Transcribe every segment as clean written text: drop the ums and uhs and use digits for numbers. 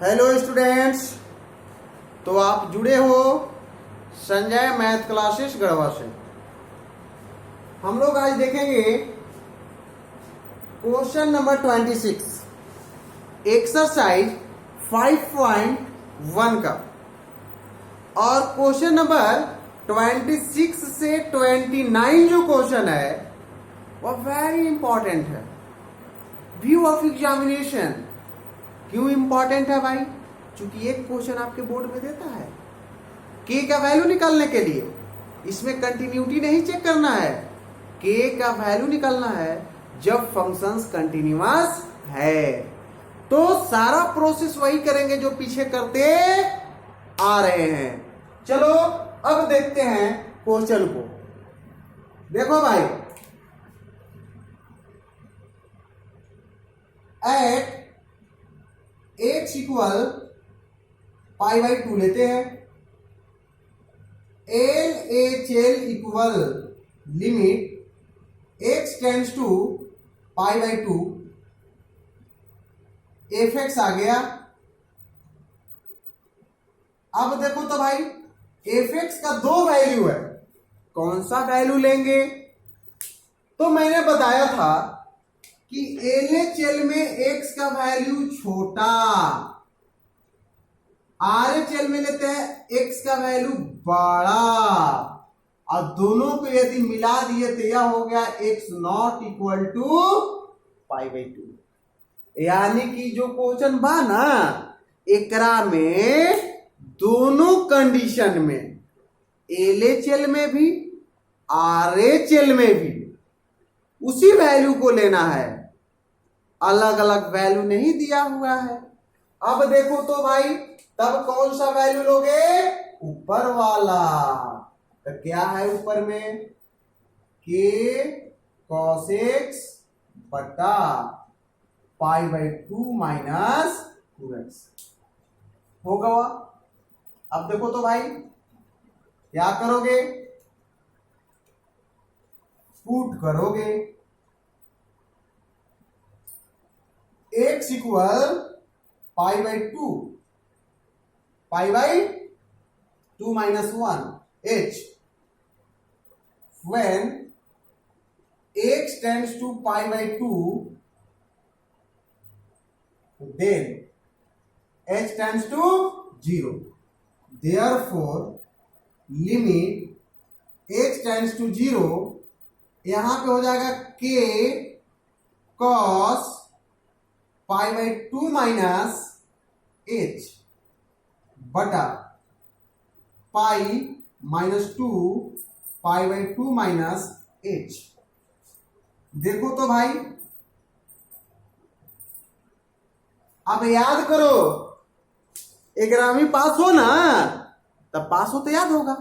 Hello students. तो आप जुड़े हो संजय मैथ क्लासेस गढ़वा से। हम लोग आज देखेंगे क्वेश्चन नंबर 26 एक्सरसाइज 5.1 का। और क्वेश्चन नंबर 26 से 29 जो क्वेश्चन है वह वेरी इंपॉर्टेंट है। व्यू ऑफ एग्जामिनेशन क्यों इंपॉर्टेंट है भाई? क्योंकि एक क्वेश्चन आपके बोर्ड में देता है के का वैल्यू निकालने के लिए। इसमें कंटिन्यूटी नहीं चेक करना है, के का वैल्यू निकालना है जब फंक्शंस कंटिन्यूअस है। तो सारा प्रोसेस वही करेंगे जो पीछे करते आ रहे हैं। चलो अब देखते हैं क्वेश्चन को। देखो भाई, at x equal pi by 2 लेते हैं। LHL equal limit x tends to pi by 2 fx आ गया। अब देखो तो भाई fx का दो वैल्यू है, कौन सा वैल्यू लेंगे? तो मैंने बताया था कि LHL में x का वैल्यू छोटा, RHL में लेते हैं x का वैल्यू बड़ा, और दोनों को यदि मिला दिए तो यह हो गया x not equal to pi by 2। यानी कि जो क्वेश्चन बा ना एकरा में दोनों कंडीशन में LHL में भी RHL में भी उसी वैल्यू को लेना है, अलग अलग वैल्यू नहीं दिया हुआ है। अब देखो तो भाई, तब कौन सा वैल्यू लोगे? ऊपर वाला। तो क्या है ऊपर में? के कॉस एक्स बटा पाई बाई 2 माइनस 2x होगा। अब देखो तो भाई क्या करोगे? पुट करोगे x equal pi by 2 minus 1 h when x tends to pi by 2 then h tends to 0, therefore limit h tends to 0 यहां पे हो जाएगा k cos pi by 2 minus h बटा pi minus 2 pi by 2 minus h। देखो तो भाई, अब याद करो, एग्रामी पास हो ना, तब पास हो तो याद होगा।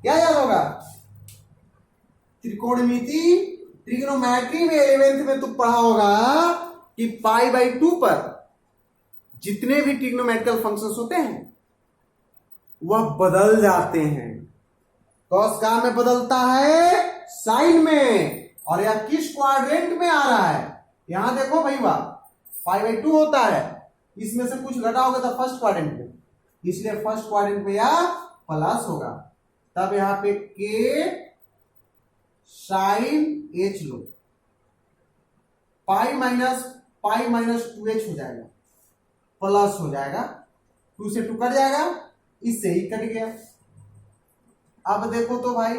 क्या याद होगा? त्रिकोणमिति ट्रिग्नोमेट्री में 11th में तू पढ़ा होगा कि पाई बाई 2 पर जितने भी ट्रिग्नोमेट्रिकल फंक्शंस होते हैं वह बदल जाते हैं। कॉस का में बदलता है साइन में, और यह किस क्वाड्रेंट में आ रहा है? यहां देखो भैया, पाई बाई 2 होता है, इसमें से कुछ घटाओगे तो फर्स्ट क्वाड्रेंट में, इसलिए फर्स्ट क्वाड्रेंट में यह प्लस होगा। तब यहां पे के साइन एच लो, पाई माइनस 2h हो जाएगा, प्लस हो जाएगा, 2 से 2 कट जाएगा, इससे ही कट गया। अब देखो तो भाई,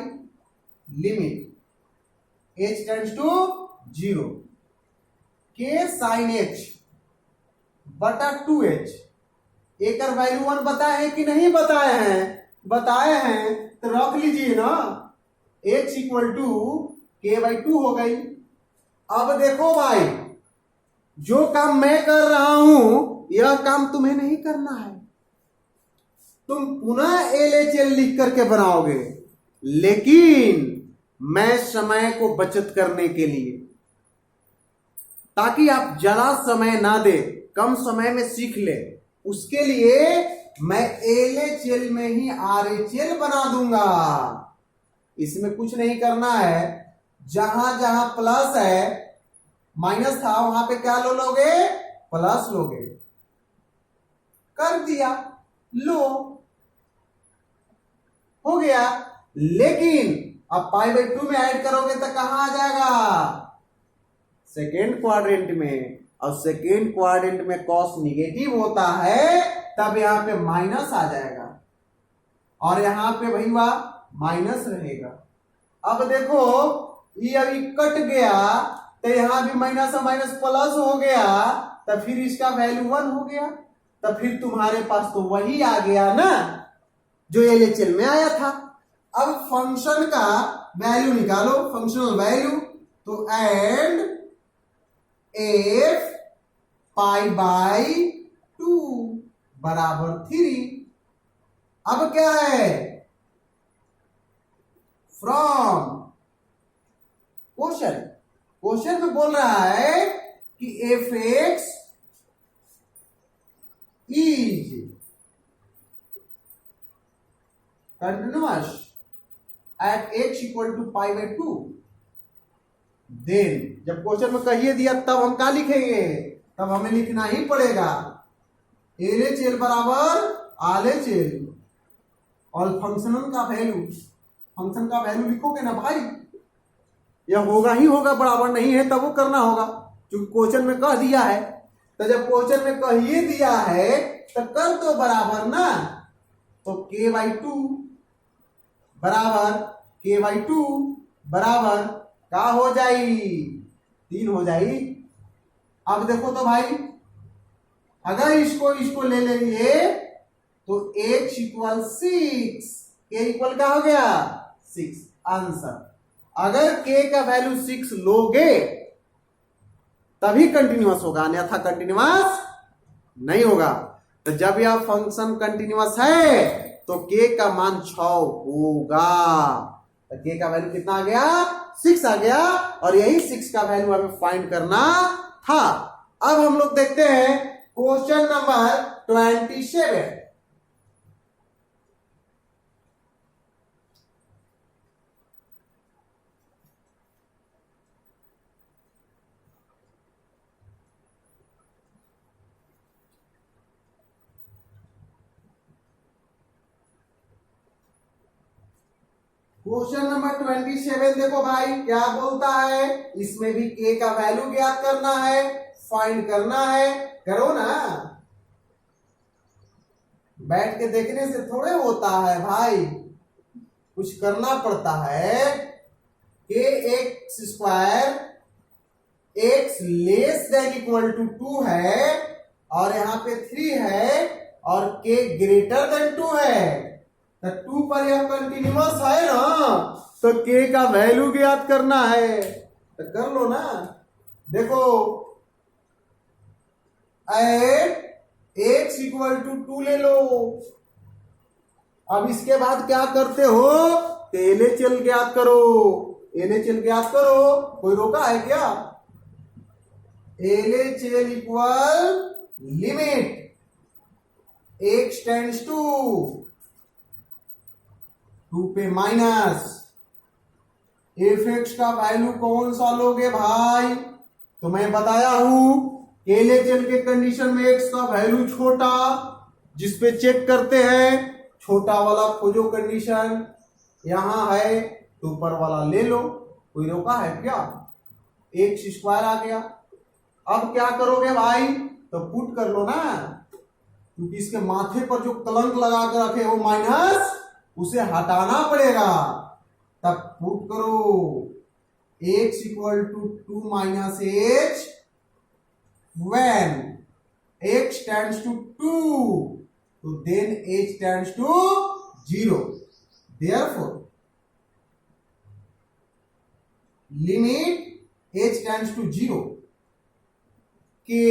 लिमिट h टेंड्स टू 0 के साइन h बटा 2h। एक वैल्यू 1 बताए हैं कि नहीं बताए हैं? बताए हैं, तो रख लीजिए ना, h इक्वल टू के बाई 2 हो गई। अब देखो भाई, जो काम मैं कर रहा हूं यह काम तुम्हें नहीं करना है, तुम पुनः LHL लिख करके बनाओगे, लेकिन मैं समय को बचत करने के लिए, ताकि आप ज्यादा समय ना दे, कम समय में सीख ले, उसके लिए मैं LHL में ही RHL बना दूंगा। इसमें कुछ नहीं करना है, जहां जहां प्लस है, माइनस था, वहां पे क्या लोगे? प्लस लोगे। कर दिया, लो हो गया। लेकिन अब पाई बाई 2 में ऐड करोगे तो कहां आ जाएगा? सेकेंड क्वाड्रेंट में। और सेकेंड क्वाड्रेंट में कॉस निगेटिव होता है, तब यहां पे माइनस आ जाएगा और यहां पे भैया माइनस रहेगा। अब देखो ये अभी कट गया तो यहां भी माइनस और माइनस प्लस हो गया, तो फिर इसका वैल्यू 1 हो गया। तो फिर तुम्हारे पास तो वही आ गया ना जो एलएचएल में आया था। अब फंक्शन का वैल्यू निकालो, फंक्शनल वैल्यू। तो एंड एफ पाई बाई 2 बराबर 3। अब क्या है? फ्रॉम क्वेश्चन, क्वेश्चन में बोल रहा है कि f x is continuous at x equal to pi by 2। Then जब क्वेश्चन में कहिए दिया तब हम क्या लिखेंगे? तब हमें लिखना ही पड़ेगा एलएचएल बराबर आरएचएल और फंक्शन का वैल्यू, फंक्शन का वैल्यू लिखोगे ना भाई, यह होगा ही होगा, बराबर नहीं है तब वो करना होगा क्योंकि क्वेश्चन में कह दिया है। तो जब क्वेश्चन में कहिए दिया है तो कर दो बराबर ना। तो k बाई 2 बराबर k बाई 2 बराबर क्या हो जाई? 3 हो जाई। अब देखो तो भाई अगर इसको ले लेंगे तो x इक्वल 6, k इक्वल क्या हो गया? 6। आंसर, अगर k का वैल्यू 6 लोगे तभी कंटिन्यूअस होगा, अन्यथा कंटिन्यूअस नहीं होगा। तो जब यह फंक्शन कंटिन्यूअस है तो k का मान 6 होगा। तो k का वैल्यू कितना आ गया? 6 आ गया और यही 6 का वैल्यू हमें फाइंड करना था। अब हम लोग देखते हैं क्वेश्चन नंबर 27। क्वेश्चन नंबर 27 देखो भाई क्या बोलता है। इसमें भी k का वैल्यू ज्ञात करना है, फाइंड करना है। करो ना, बैठ के देखने से थोड़े होता है भाई, कुछ करना पड़ता है। k x square x less than equal to 2 है और यहाँ पे 3 है और k ग्रेटर देन 2 है। तो 2 पर यह कंटिन्यूअस है ना, तो k का वैल्यू ज्ञात करना है। तो कर लो ना, देखो एट एक्स इक्वल टू 2 ले लो। अब इसके बाद क्या करते हो? एलएचएल ज्ञात करो, एलएचएल ज्ञात करो। कोई रोका है क्या? LHL equal limit x tends to 2 पे माइनस एफ एक्स का वैल्यू कौन सा लोगे भाई? तो मैं बताया हूं एलएचएल के कंडीशन में एक्स का वैल्यू छोटा, जिसपे चेक करते हैं छोटा वाला खोजो कंडीशन, यहां है तो ऊपर वाला ले लो। कोई रोका है क्या? एक्स स्क्वायर आ गया। अब क्या करोगे भाई? तो पुट कर लो ना, क्योंकि इसके माथे पर जो कलंक लगा कर रखे वो माइनस, उसे हटाना पड़ेगा। तब पुट करो x equal to 2 minus h when x tends to 2, तो then h tends to 0. Therefore limit h tends to 0 k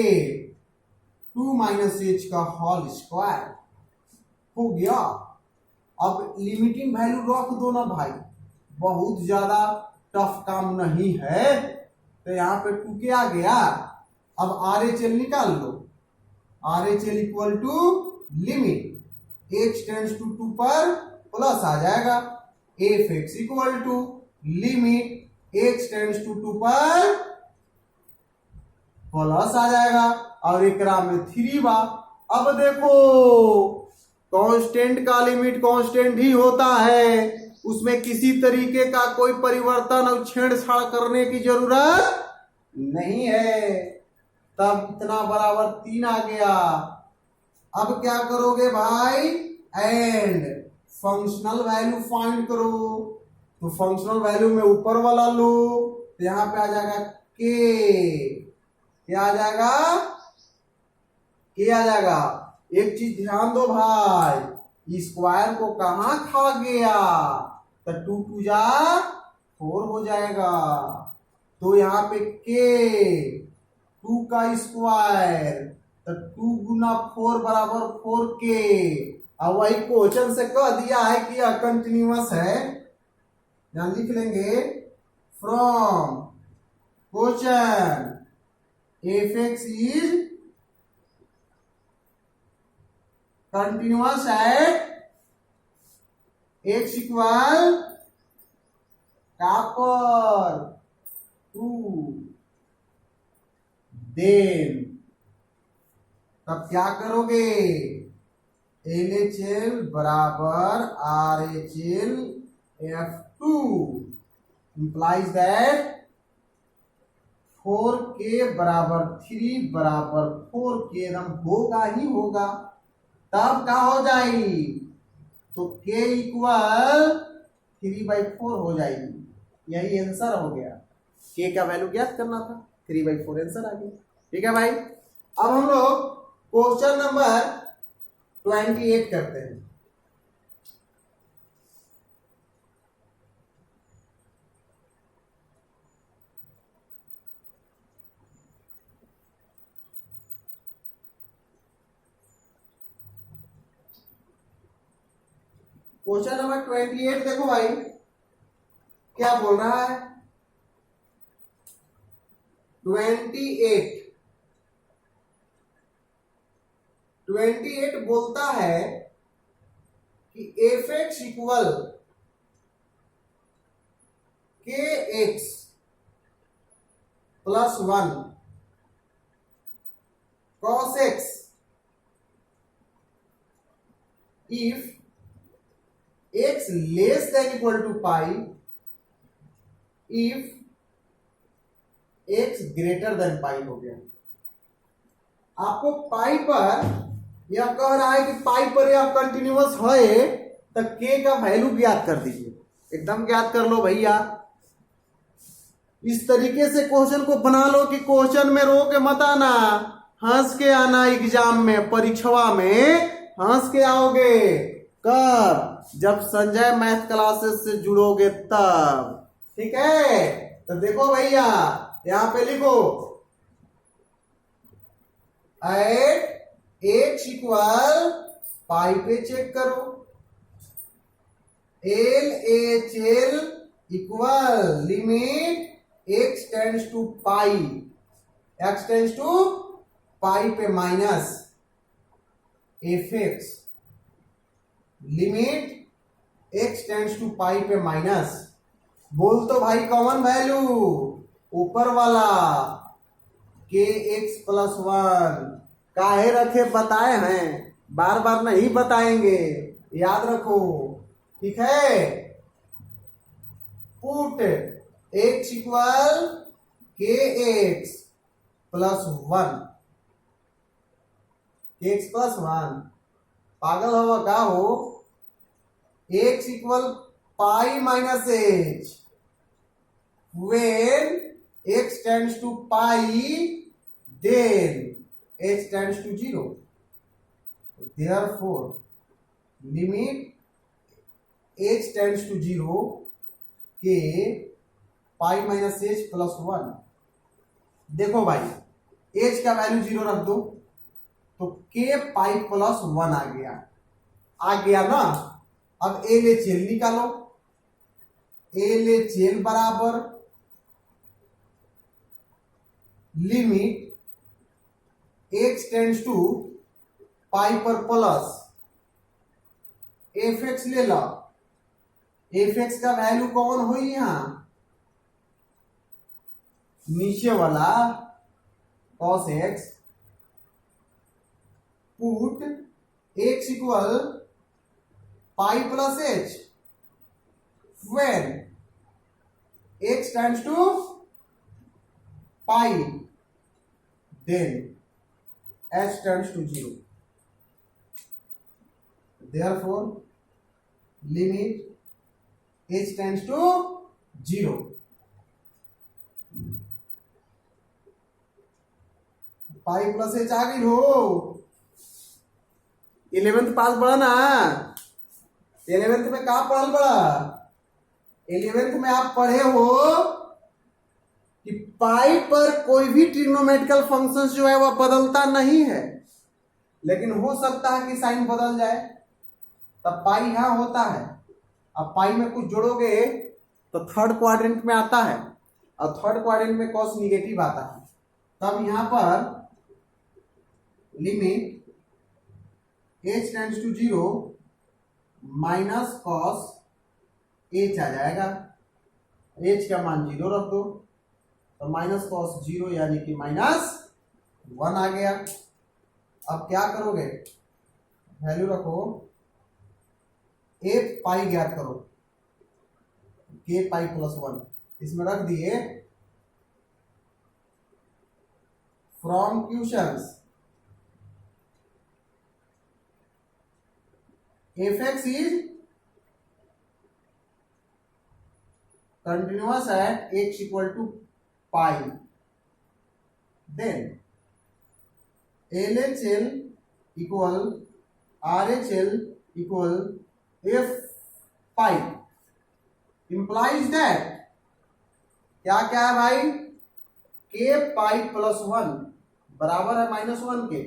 2 minus H का होल स्क्वायर हो गया। अब लिमिटिंग वैल्यू रख दो ना भाई, बहुत ज्यादा टफ काम नहीं है। तो यहाँ पे 2 के आ गया। अब आरएचएल निकाल लो, RHL equal to limit x tends to 2 पर प्लस आ जाएगा, f x equal to limit x tends to 2 पर प्लस आ जाएगा और एकरा में 3 बा। अब देखो कांस्टेंट का लिमिट कांस्टेंट ही होता है, उसमें किसी तरीके का कोई परिवर्तन और छेड़छाड़ करने की जरूरत नहीं है। तब इतना बराबर 3 आ गया। अब क्या करोगे भाई, एंड फंक्शनल वैल्यू फाइंड करो। तो फंक्शनल वैल्यू में ऊपर वाला लो, तो यहां पे आ जाएगा के, क्या आ जाएगा, के आ जाएगा। एक चीज ध्यान दो भाई, स्क्वायर को कहां खा गया, तो 2 2 जा 4 हो जाएगा। तो यहाँ पे के 2 का स्क्वायर, तो 2 गुना 4 बराबर 4 के। अब वही क्वेश्चन से कह दिया है कि यह कंटिन्यूअस है, यहां लिख लेंगे from question F x is continuous at x equal पर 2, देन तब क्या करोगे, एल एच एल बराबर R H L F2 implies that 4k बराबर 3 बराबर 4k एकदम होगा ही होगा। तब क्या हो जाएगी, तो k इक्वल 3/4 हो जाएगी। यही आंसर हो गया। k का वैल्यू ज्ञात करना था, 3/4 आंसर आ गया। ठीक है भाई। अब हम लोग क्वेश्चन नंबर 28 करते हैं। क्वेश्चन नंबर 28 देखो भाई क्या बोल रहा है। 28 बोलता है कि f x equal k x plus 1 cos x if x less than equal to pi, if x greater than pi हो गया। आपको पाई पर यह कह रहा है कि पाई पर यह कंटिन्यूअस है, तो k का वैल्यू ज्ञात कर दीजिए। एकदम ज्ञात कर लो भैया। इस तरीके से क्वेश्चन को बना लो कि क्वेश्चन में रो के मत आना, हंस के आना। एग्जाम में परीक्षा में हंस के आओगे। कब, जब संजय मैथ क्लासेस से जुड़ोगे तब। ठीक है, तो देखो भैया यहां पे लिखो एट एक्स इक्वल पाई पे चेक करो, L H L equal limit x tends to pi, x tends to pi पे minus f x limit x tends to pi पे माइनस। बोल तो भाई कॉमन वैल्यू ऊपर वाला के एक्स प्लस 1 काहे रखे बताए हैं, बार बार नहीं बताएंगे, याद रखो। ठीक है, put x equal k x plus 1, के एक्स प्लस 1। पागल हो का हो, x equal pi minus h when x tends to pi then h tends to 0, therefore limit h tends to 0 के पाई माइनस एच प्लस 1। देखो भाई h का value 0 रख दो, तो के पाई प्लस 1 आ गया ना। अब एल एच एल निकालो, एल एच एल बराबर लिमिट x टेंड्स टू पाई पर प्लस एफ एक्स ले लो। एफ एक्स का वैल्यू कौन हुई यहां, नीचे वाला cos x, put x equal pi plus h when x tends to pi, then h tends to 0. Therefore limit h tends to 0. Pi plus h आ गई हो। 11th पास पढ़ा ना, 11th में कहा पढ़ल पड़ा, 11th में आप पढ़े हो कि पाई पर कोई भी ट्रिग्नोमेट्रिकल फंक्शन जो है वह बदलता नहीं है, लेकिन हो सकता है कि साइन बदल जाए, तब पाई यहां होता है। अब पाई में कुछ जोड़ोगे तो थर्ड क्वाड्रेंट में आता है, और थर्ड क्वाड्रेंट में कॉस निगेटिव आता है, तब यहां पर limit h tends to 0 minus cos h आ जाएगा। h का मान 0 रख दो तो माइनस कॉस 0 यानी कि -1 आ गया। अब क्या करोगे, वैल्यू रखो, एक पाई ज्ञात करो, k पाई प्लस 1 इसमें रख दिए। From questions fx is continuous at x equal to pi, then LHL equal RHL equal f pi implies that क्या क्या है भाई, k पाई प्लस 1 बराबर है -1 के,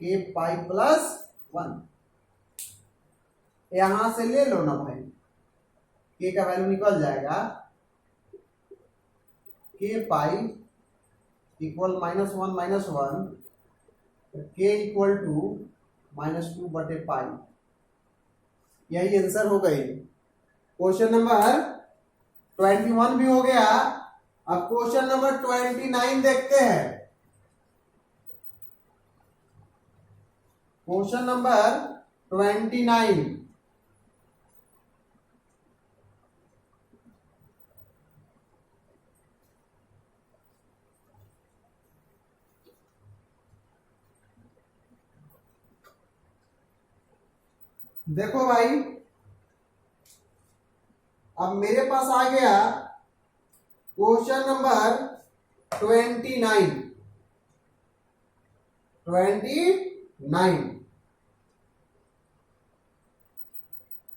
k पाई प्लस 1 यहां से ले लो ना भाई, k का वैल्यू निकल जाएगा, k pi equal -1 -1, k equal to -2 बटे पाई। यही आंसर हो गई। क्वेश्चन नंबर 21 भी हो गया। अब क्वेश्चन नंबर 29 देखते हैं। क्वेश्चन नंबर 29, देखो भाई, अब मेरे पास आ गया question number 29।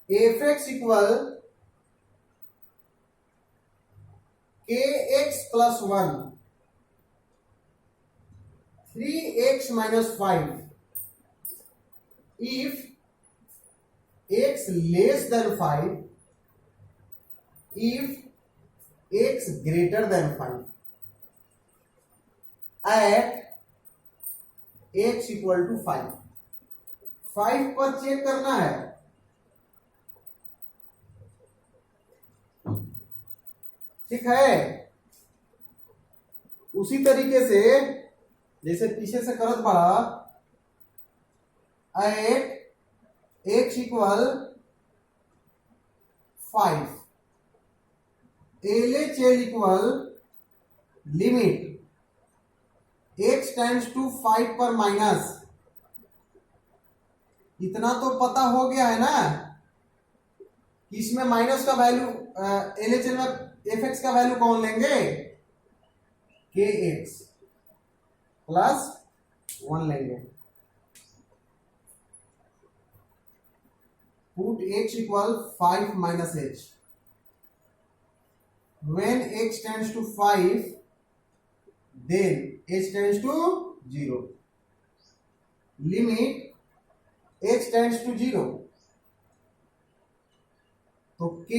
F x equal k x plus 1 3x minus 5 if x less than 5, if x greater than 5 at x equal to 5। 5 पर चेक करना है, ठीक है। उसी तरीके से जैसे पीछे से करत पड़ा, at x equal 5, LHL equal limit x tends to 5 पर माइनस, इतना तो पता हो गया है ना कि इसमें माइनस का वैल्यू, LHL में fx का वैल्यू कौन लेंगे, kx प्लस 1 लेंगे। Put x equal 5 minus h. When x tends to 5, then h tends to 0. Limit h tends to 0. तो k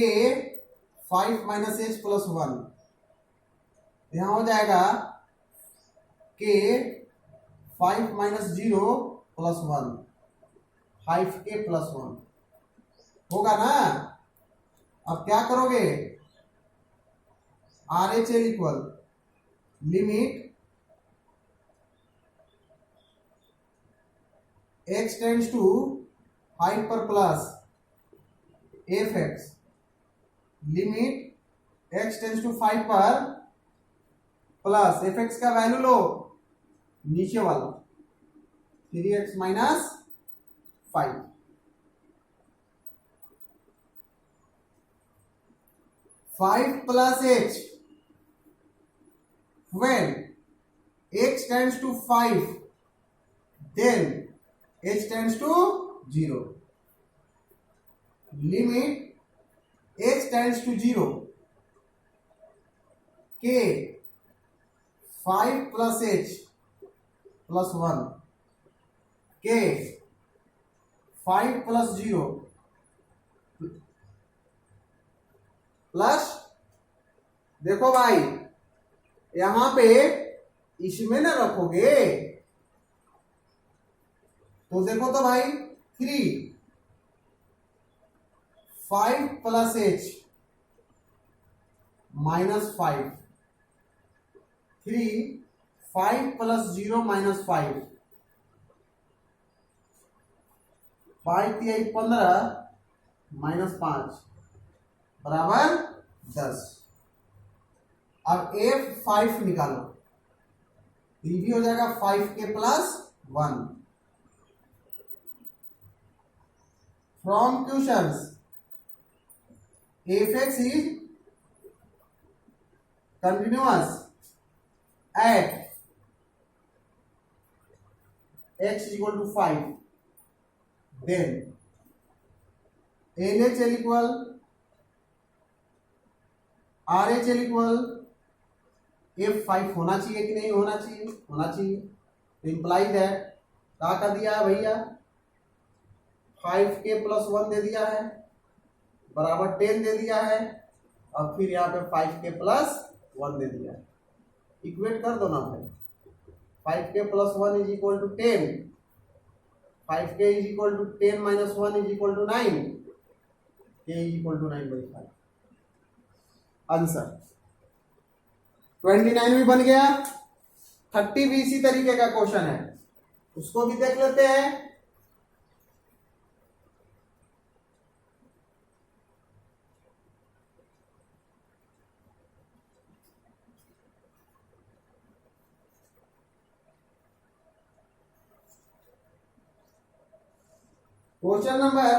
5 minus h plus 1 यहां हो जाएगा k 5 minus 0 plus 1, 5k plus 1 होगा ना। अब क्या करोगे, RHL equal limit x tends to 5 पर plus f x, limit x tends to 5 पर प्लस एफ एक्स का वैल्यू लो नीचे वाला 3x minus 5, 5 plus h when x tends to 5 then h tends to 0, limit x tends to 0 k 5 plus h plus 1 k 5 plus 0 plus, देखो भाई यहां पे इसमें ना रखोगे तो देखो तो भाई 3 5 plus h minus 5, 3 5 plus 0 minus 5, 5 15 minus 5 बराबर 10। अब F5 निकालो, ये भी हो जाएगा 5k plus 1 from questions fx is continuous at x equal to 5 then LHL equal RHL equal F5 होना चाहिए कि नहीं होना चाहिए, होना चाहिए। तो इंप्लाई दैट क्या कर दिया है भैया 5k प्लस 1 दे दिया है बराबर 10 दे दिया है, और फिर यहाँ पे 5k प्लस 1 दे दिया है। इक्वेट कर दो ना भाई, 5k plus 1 is equal to 10, 5k is equal to 10 minus 1 is equal to 9, k is equal to 9/5। Answer 29 भी बन गया। 30 भी इसी तरीके का क्वेश्चन है, उसको भी देख लेते हैं। Question number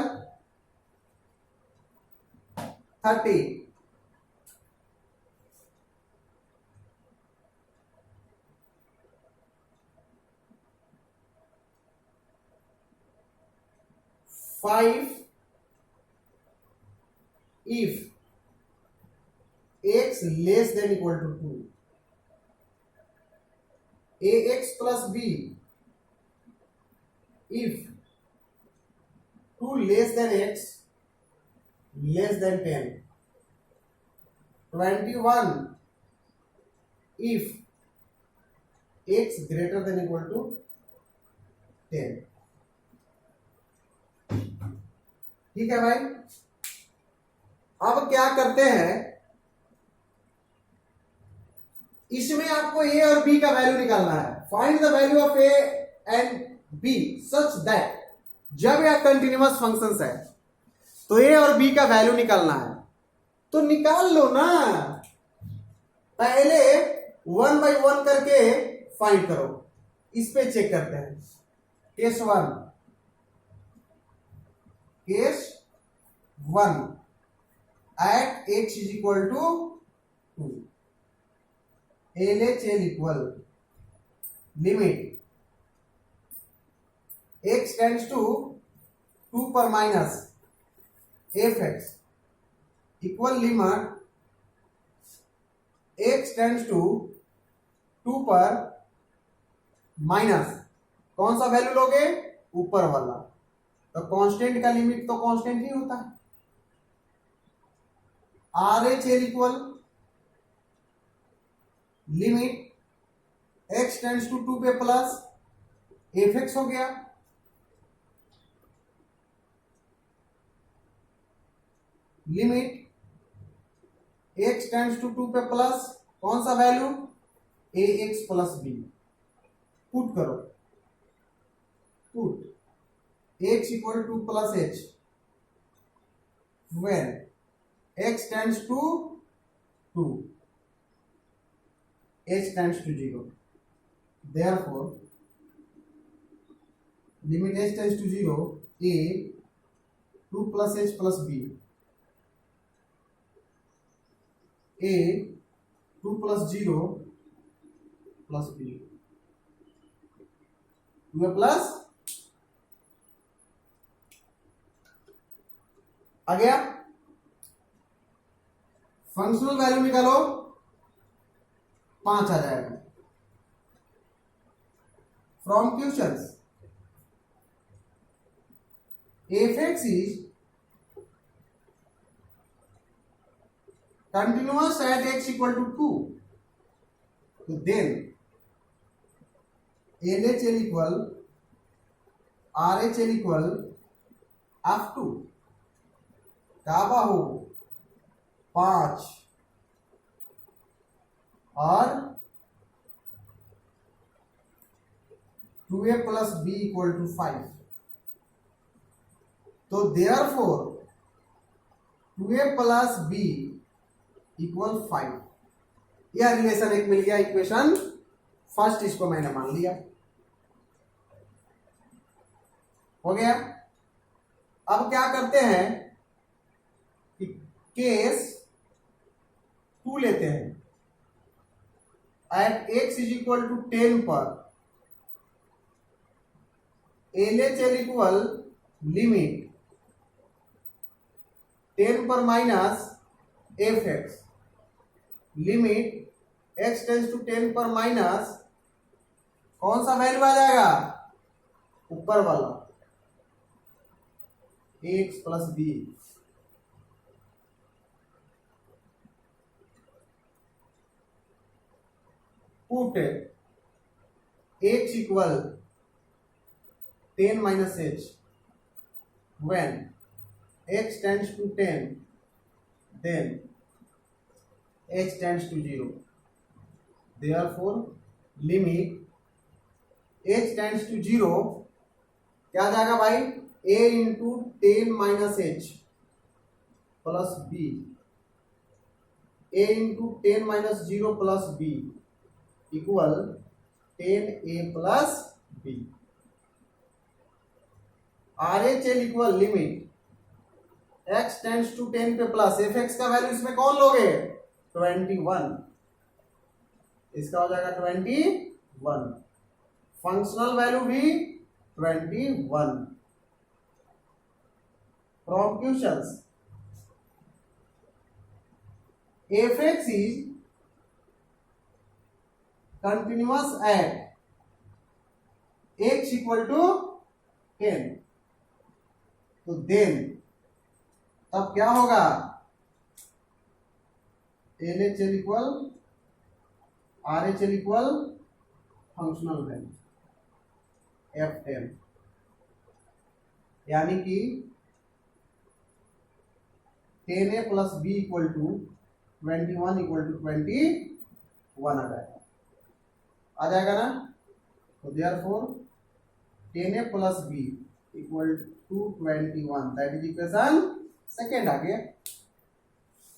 30, five if x less than equal to 2, ax plus b if 2 less than x less than 10, 21 if x greater than equal to 10। ठीक है भाई, अब क्या करते हैं, इसमें आपको a और b का वैल्यू निकालना है। Find the value of a and b such that, जब यह कंटिन्यूअस फंक्शंस है तो a और b का वैल्यू निकालना है, तो निकाल लो ना। पहले 1 by 1 करके फाइंड करो, इस पे चेक करते हैं। Case 1, case 1 at x is equal to 2, LHL equal limit x tends to 2 पर minus fx equal limit x tends to 2 पर माइनस कौन सा वैल्यू लोगे, ऊपर वाला। तो कांस्टेंट का लिमिट तो कांस्टेंट ही होता है। RHL equal limit x tends to 2 पे प्लस fx हो गया, लिमिट x टेंड्स टू 2 पे प्लस कौन सा value, ax plus b। Put करो, put x equal to plus h when x tends to 2, h tends to 0. Therefore, limit h tends to 0, a 2 plus h plus b, a 2 plus 0 plus b, 2a plus आ गया। Functional value निकालो, 5 आ जाएगा। From questions f x is continuous at x equal to 2, so then LHL equal RHL equal F2 का बाहु 5 और 2a plus b equal to 5, तो therefore 2a plus b equal 5। यह relation एक मिल गया, equation first, इसको मैंने मान लिया, हो गया। अब क्या करते हैं कि केस 2 लेते हैं। At x is equal to 10 पर LHL इक्वल लिमिट 10 पर minus f x, limit x tends to 10 पर माइनस कौन सा वैल्यू आ जाएगा, ऊपर वाला x plus b, put x equal 10 minus h when x tends to 10 then h tends to 0. Therefore, limit h tends to 0 क्या आ जाएगा भाई, a into 10 minus h plus b, a into 10 minus 0 plus b equal 10a plus b। RHL equal limit x tends to 10 पे plus f x का value इसमें कौन लोगे, 21, इसका हो जाएगा 21, फंक्शनल वैल्यू भी 21। From questions f x is continuous at x equal to 10, तो देन तब क्या होगा, LHL equal RHL equal functional value F10, यानी कि 10a plus b equal to 21 equal to 21 आ जाएगा ना। तो therefore 10a plus b equal to 21, that is equation second आ गया।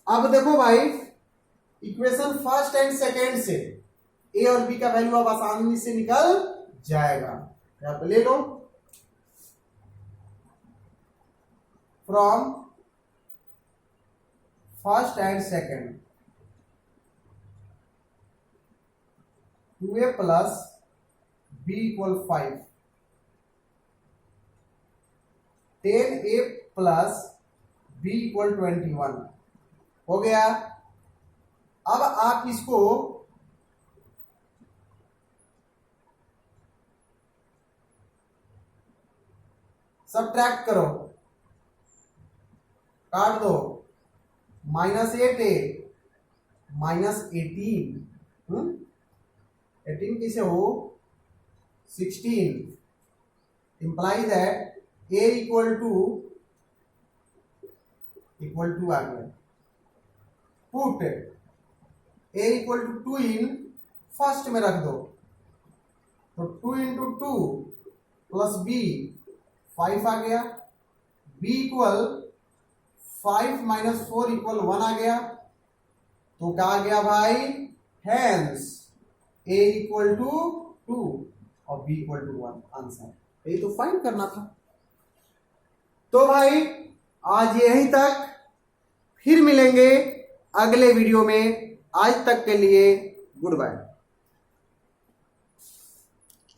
अब देखो भाई, इक्वेशन फर्स्ट एंड सेकेंड से ए और बी का वैल्यू अब आसानी से निकल जाएगा। यहां पे ले लो, from first and second 2a plus b equal 5, 10a plus b equal 21 हो गया। अब आप इसको सबट्रैक्ट करो, काट दो, -8a माइनस 18, 18 किसे हो 16, imply that a equal to आ गया। Put a equal to 2 in first में रख दो, तो 2 इंटू 2 प्लस b 5 आ गया, b इक्वल 5 माइनस 4 इक्वल 1 आ गया, तो क्या आ गया भाई, हेंस a इक्वल टू 2 और b इक्वल टू 1 आंसर। यही तो फाइंड करना था। तो भाई आज यहीं तक, फिर मिलेंगे अगले वीडियो में। आज तक के लिए गुड बाय।